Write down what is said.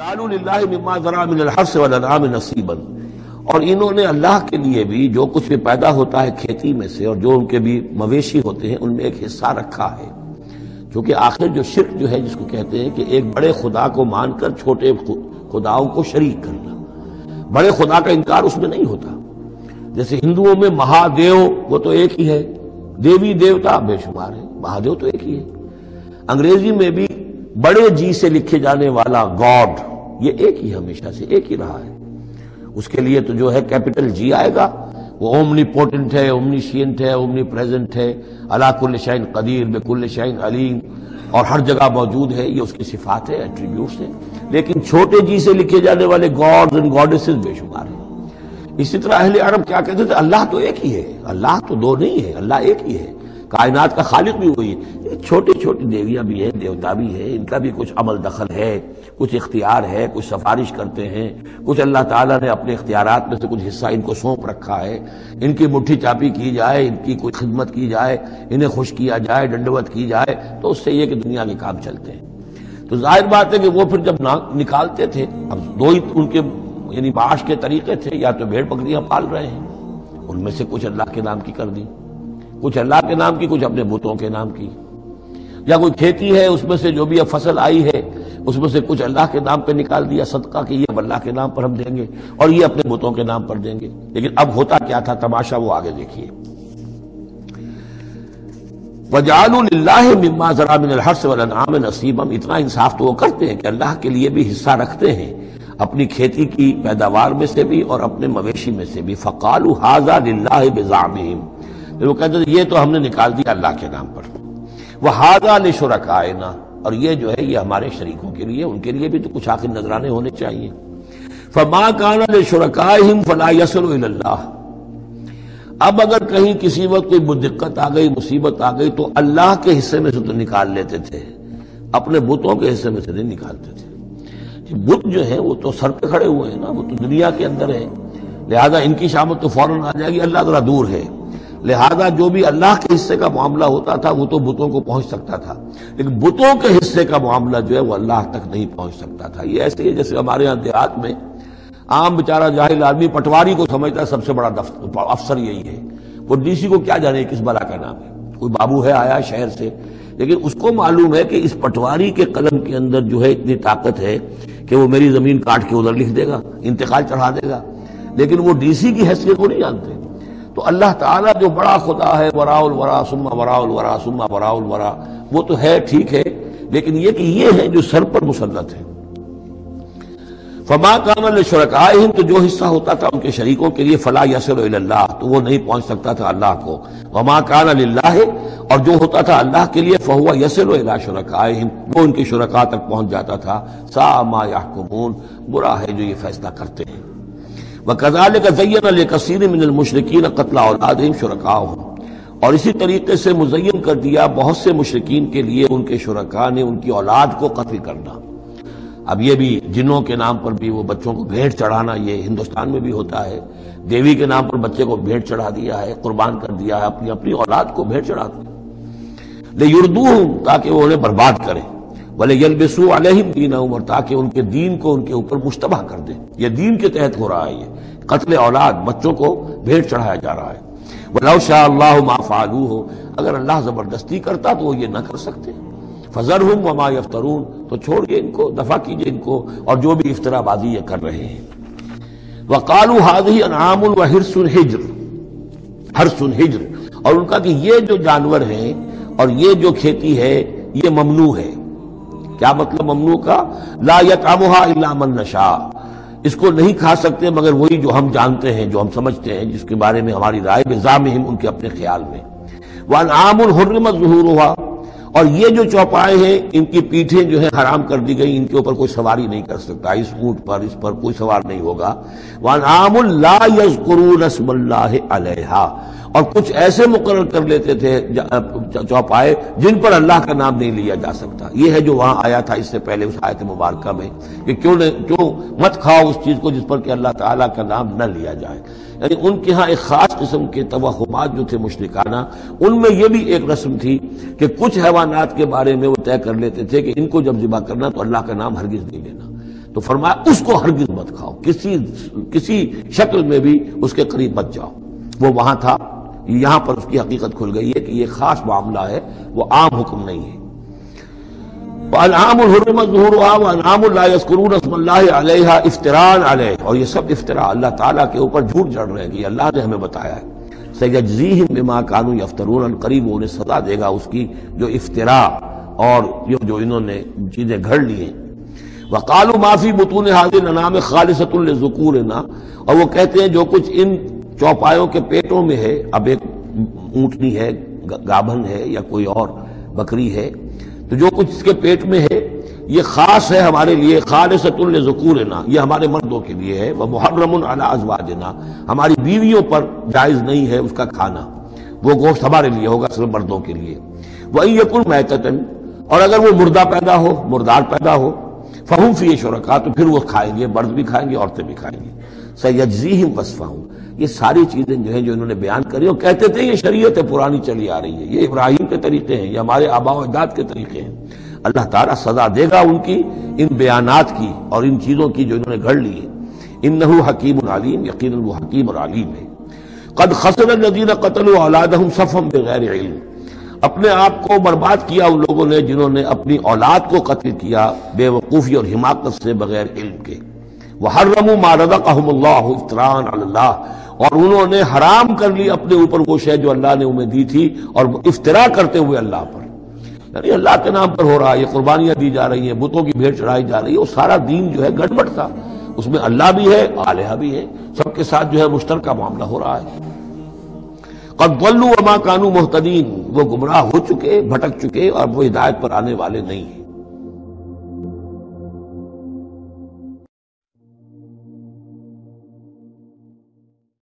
وَجَعَلُوا لِلَّهِ مِمَّا ذَرَأَ مِنَ الْحَرْثِ وَالْأَنْعَامِ نَصِيبًا، اور انہوں نے اللہ کے لیے بھی جو کچھ بھی پیدا ہوتا ہے کھیتی میں سے اور جو ان کے بھی مویشی ہوتے ہیں ان میں ایک حصہ رکھا ہے، کیونکہ آخر جو شرک جو ہے جس کو کہتے ہیں کہ ایک بڑے خدا کو مان کر چھوٹے خداؤں کو شریک کرنا، بڑے خدا کا انکار اس میں نہیں ہوتا۔ جیسے ہندوؤں میں مہادیو وہ تو ایک ہی ہے، دیوی دیوتا بے شمار ہے، مہادیو تو ایک ہی ہے۔ انگریزی میں بھی بڑے جی سے لکھے جانے والا گاڈ یہ ایک ہی ہمیشہ سے ایک ہی رہا ہے، اس کے لیے تو جو ہے کیپٹل جی آئے گا، وہ اومنی پوٹنٹ ہے، اومنی شینٹ ہے، اومنی پریزنٹ ہے، علی کل شیء قدیر بکل شیء علیم، اور ہر جگہ موجود ہے، یہ اس کی صفات ہے، ایٹریبیوٹس ہیں۔ لیکن چھوٹے جی سے لکھے جانے والے گاڈز اینڈ گاڈیسز بے شمار ہیں۔ اسی طرح اہل عرب کیا کہتے تھے؟ اللہ تو ایک ہی ہے، اللہ تو دو نہیں ہے، اللہ ایک ہی ہے، کائنات کا خالق بھی وہی ہے۔ چھوٹی چھوٹی دیویاں بھی ہیں، دیوتا بھی ہے، ان کا بھی کچھ عمل دخل ہے، کچھ اختیار ہے، کچھ سفارش کرتے ہیں، کچھ اللہ تعالیٰ نے اپنے اختیارات میں سے کچھ حصہ ان کو سونپ رکھا ہے، ان کی مٹھی چاپی کی جائے، ان کی کوئی خدمت کی جائے، انہیں خوش کیا جائے، ڈنڈوت کی جائے، تو اس سے یہ کہ دنیا کے کام چلتے ہیں۔ تو ظاہر بات ہے کہ وہ پھر جب نکالتے تھے، اب دو ہی ان کے یعنی معاش کے طریقے تھے، یا تو بھیڑ بکریاں پال رہے ہیں، ان میں سے کچھ اللہ کے نام کی کر دی، کچھ اللہ کے نام کی، کچھ اپنے بتوں کے نام کی، یا کوئی کھیتی ہے اس میں سے جو بھی اب فصل آئی ہے اس میں سے کچھ اللہ کے نام پہ نکال دیا صدقہ کہ یہ اللہ کے نام پر ہم دیں گے اور یہ اپنے بتوں کے نام پر دیں گے۔ لیکن اب ہوتا کیا تھا تماشا وہ آگے دیکھیے۔ وَجَعَلُوا لِلَّهِ مِمَّا ذَرَأَ مِنَ الْحَرْثِ وَالْأَنْعَامِ نَصِيبًا، اتنا انصاف تو وہ کرتے ہیں کہ اللہ کے لیے بھی حصہ رکھتے ہیں اپنی کھیتی کی پیداوار میں سے بھی اور اپنے مویشی میں سے بھی۔ فَقَالُوا هَذَا لِلَّهِ بِزَعْمِهِمْ، وہ کہتے ہیں یہ تو ہم نے نکال دیا اللہ کے نام پر، وَهَذَا لِشُرَكَائِنَا، اور یہ جو ہے یہ ہمارے شریکوں کے لیے، ان کے لیے بھی تو کچھ آخر نذرانے ہونے چاہیے۔ فَمَا كَانَ لِشُرَكَائِهِمْ فَلَا يَصِلُ إِلَى اللَّهِ، اب اگر کہیں کسی وقت کوئی دقت آ گئی، مصیبت آ گئی، تو اللہ کے حصے میں سے تو نکال لیتے تھے، اپنے بتوں کے حصے میں سے نہیں نکالتے تھے۔ بت جو ہیں وہ تو سر پہ کھڑے ہوئے ہیں نا، وہ تو دنیا کے اندر ہے، لہذا ان کی شامت تو فوراً آ جائے گی، اللہ ذرا دور ہے، لہذا جو بھی اللہ کے حصے کا معاملہ ہوتا تھا وہ تو بتوں کو پہنچ سکتا تھا، لیکن بتوں کے حصے کا معاملہ جو ہے وہ اللہ تک نہیں پہنچ سکتا تھا۔ یہ ایسے ہی جیسے ہمارے یہاں دیہات میں عام بیچارہ جاہل آدمی پٹواری کو سمجھتا ہے سب سے بڑا افسر یہی ہے، وہ ڈی سی کو کیا جانے کس بلا کا نام ہے، کوئی بابو ہے آیا شہر سے، لیکن اس کو معلوم ہے کہ اس پٹواری کے قلم کے اندر جو ہے اتنی طاقت ہے کہ وہ میری زمین کاٹ کے ادھر لکھ دے گا، انتقال چڑھا دے گا، لیکن وہ ڈی سی کی حیثیت کو نہیں جانتے۔ تو اللہ تعالیٰ جو بڑا خدا ہے، وراء الورا ثم وراء الورا ثم وراء الورا، وہ تو ہے ٹھیک ہے، لیکن یہ کہ یہ ہے جو سر پر مسلط ہے۔ فما کان لشرکائہم، تو جو حصہ ہوتا تھا ان کے شریکوں کے لیے، فلا یصل الی اللہ، تو وہ نہیں پہنچ سکتا تھا اللہ کو۔ وما کان للہ، اور جو ہوتا تھا اللہ کے لیے، فہو یصل الی شرکائہم، وہ ان کے شرکاء تک پہنچ جاتا تھا۔ ساء ما یحکمون، برا ہے جو یہ فیصلہ کرتے ہیں۔ وَكَذَلِكَ زَيَّنَ لِكَثِيرٍ مِّنَ الْمُشْرِكِينَ قَتْلَ أَوْلَادِهِمْ شُرَكَاؤُهُمْ، اور اسی طریقے سے مزین کر دیا بہت سے مشرکین کے لیے ان کے شرکاء نے ان کی اولاد کو قتل کرنا۔ اب یہ بھی جنوں کے نام پر بھی وہ بچوں کو بھیٹ چڑھانا، یہ ہندوستان میں بھی ہوتا ہے، دیوی کے نام پر بچے کو بھیٹ چڑھا دیا ہے، قربان کر دیا ہے، اپنی اولاد کو بھیٹ چڑھاتے ہیں، لِيُرْدُوهُمْ، تاکہ وہ انہیں برباد کریں، وَلِيَلْبِسُوا عَلَيْهِمْ دِينَهُمْ، اور تاکہ ان کے دین کو ان کے اوپر مشتبہ کر دیں۔ یہ دین کے تحت ہو رہا ہے، یہ قتل اولاد، بچوں کو بھیٹ چڑھایا جا رہا ہے۔ وَلَوْ شَاءَ اللَّهُ مَا فَعَلُوهُ، اگر اللہ زبردستی کرتا تو وہ یہ نہ کر سکتے۔ فَذَرْهُمْ وَمَا يَفْتَرُونَ، تو چھوڑیے ان کو، دفع کیجیے ان کو اور جو بھی افترا بازی یہ کر رہے ہیں۔ وَقَالُوا هَٰذِهِ أَنْعَامٌ وَحِرْثٌ حِجْرٌ، حَرْثٌ حِجْرٌ، اور ان کا کہ یہ جو جانور ہیں اور یہ جو کھیتی ہے یہ ممنوع ہے۔ کیا مطلب ممنوع کا؟ لا يطعمها الا من نشاء، اس کو نہیں کھا سکتے مگر وہی جو ہم جانتے ہیں، جو ہم سمجھتے ہیں، جس کے بارے میں ہماری رائے بزعمہم، ان کے اپنے خیال میں۔ وانعام حرمت ظہورها، اور یہ جو چوپائے ہیں ان کی پیٹھیں جو ہے حرام کر دی گئی، ان کے اوپر کوئی سواری نہیں کر سکتا، اس اونٹ پر اس پر کوئی سوار نہیں ہوگا۔ وانعام لا یذکرون اسم اللہ علیہا، اور کچھ ایسے مقرر کر لیتے تھے چوپائے جن پر اللہ کا نام نہیں لیا جا سکتا۔ یہ ہے جو وہاں آیا تھا اس سے پہلے اس آیت مبارکہ میں کہ کیوں مت کھاؤ اس چیز کو جس پر کہ اللہ تعالیٰ کا نام نہ لیا جائے۔ یعنی ان کے ہاں ایک خاص قسم کے توہمات جو تھے مشرکانہ، ان میں یہ بھی ایک رسم تھی کہ کچھ حیوانات کے بارے میں وہ طے کر لیتے تھے کہ ان کو جب ذبح کرنا تو اللہ کا نام ہرگز نہیں لینا۔ تو فرمایا اس کو ہرگز مت کھاؤ، کسی شکل میں بھی اس کے قریب مت جاؤ۔ وہ وہاں تھا، یہاں پر اس کی حقیقت کھل گئی ہے کہ یہ خاص معاملہ ہے، وہ عام حکم نہیں ہے۔ وَأَنْعَامٌ حُرِّمَتْ ظُهُورُهَا وَأَنْعَامٌ لَا يَذْكُرُونَ اسْمَ اللَّهِ عَلَيْهَا افْتِرَاءً عَلَيْهِ، اور یہ سب افطرا اللہ تعالیٰ کے اوپر جھوٹ جڑ رہے ہیں کہ اللہ نے ہمیں بتایا ہے۔ سَيَجْزِيهِمْ بِمَا كَانُوا يَفْتَرُونَ، قریب وہ انہیں سزا دے گا اس کی جو افطرا اور جو انہوں نے چیزیں گھڑ لی ہیں۔ وَقَالُوا مَا فِي بُطُونِ هَٰذِهِ الْأَنْعَامِ خَالِصَةٌ لِّذُكُورِنَا، اور وہ کہتے ہیں جو کچھ ان چوپایوں کے پیٹوں میں ہے، اب ایک اونٹنی ہے، گابھن ہے یا کوئی اور بکری ہے، تو جو کچھ اس کے پیٹ میں ہے یہ خاص ہے ہمارے لیے، خالصۃ لذکورنا، یہ ہمارے مردوں کے لیے ہے، ومحرم علی ازواجنا، ہماری بیویوں پر جائز نہیں ہے اس کا کھانا، وہ گوشت ہمارے لیے ہوگا صرف مردوں کے لیے۔ وَإِن يَكُن مَيْتَةً، اور اگر وہ مردہ پیدا ہو، مردار پیدا ہو، فَهُمْ فِيهِ شُرَكَاء، تو پھر وہ کھائیں گے، مرد بھی کھائیں گے، عورتیں بھی کھائیں گے۔ سَيَجْزِيهِمْ وَصْفَهُمْ، یہ ساری چیزیں جو ہیں جو انہوں نے بیان کری، اور کہتے تھے یہ شریعت پرانی چلی آ رہی ہے، یہ ابراہیم کے طریقے ہیں، یہ ہمارے آباء و اجداد کے طریقے ہیں۔ اللہ تعالیٰ سزا دے گا ان کی، ان بیانات کی اور ان چیزوں کی جو انہوں نے گھڑ لی ہے۔ انہ حکیم علیم، یقیناً وہ حکیم اور علیم ہے۔ قد خسر الذین قتلوا اولادہم صفحا بغیر علم، اپنے آپ کو برباد کیا ان لوگوں نے جنہوں نے اپنی اولاد کو قتل کیا بے وقوفی اور حماقت سے، بغیر علم کے۔ وحرموا ما رزقهم اللہ افتراء علی اللہ، اور انہوں نے حرام کر لی اپنے اوپر وہ شے جو اللہ نے انہیں دی تھی، اور افطرا کرتے ہوئے اللہ پر، یعنی اللہ کے نام پر ہو رہا ہے، یہ قربانیاں دی جا رہی ہیں، بتوں کی بھیٹ چڑھائی جا رہی ہے، وہ سارا دین جو ہے گڑبڑ تھا، اس میں اللہ بھی ہے، آلہہ بھی ہے، سب کے ساتھ جو ہے مشترکہ معاملہ ہو رہا ہے۔ قد ضلوا وما كانوا مهتدين، وہ گمراہ ہو چکے، بھٹک چکے، اور وہ ہدایت پر آنے والے نہیں ہیں۔